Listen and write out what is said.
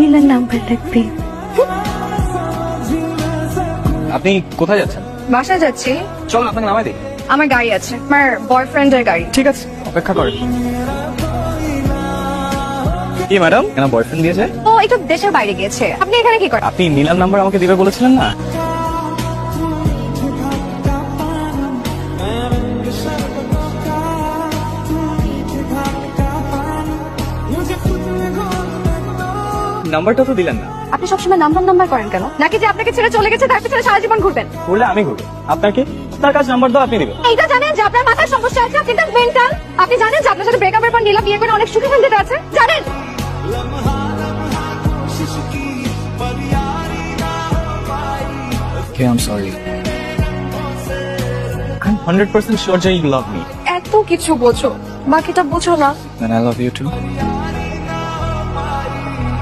নীলার নাম্বার লাগবে। আপনি কোথায় যাচ্ছেন? বাসা যাচ্ছি। চলুন আপনাকে নামাই দিই। আমার গাড়ি আছে, আমার বয়ফ্রেন্ডের গাড়ি। ঠিক আছে, অপেক্ষা করেন। কি ম্যাডাম, কেন বয়ফ্রেন্ড দিয়েছে? ও একটু দেশের বাইরে গিয়েছে। আপনি এখানে কি করেন? আপনি নীলার নাম্বার আমাকে দিবে বলেছিলেন না? নাম্বারটা তো দিলেন না। আপনি সবসময় নাম্বার করেন কেন? নাকি যে আপনাকে ছেড়ে চলে গেছে তার পিছনে সারা জীবন ঘুরবেন? বললে আমি ঘুরবো, আপনার কি? তার কাছে নাম্বার দাও, আপনি দিবেন। এইটা জানেন যে আপনার মাথায় সমস্যা আছে, আপনি মেন্টাল। আপনি জানেন যে আপনার সাথে ব্রেকআপের পর নীলা বিয়ে করে অনেক সুখে শান্তিতে আছে, জানেন? Okay, I'm sorry. I'm 100% sure that you love me. এত কিছু বোঝো, বাকিটা বোঝো না। And I love you too.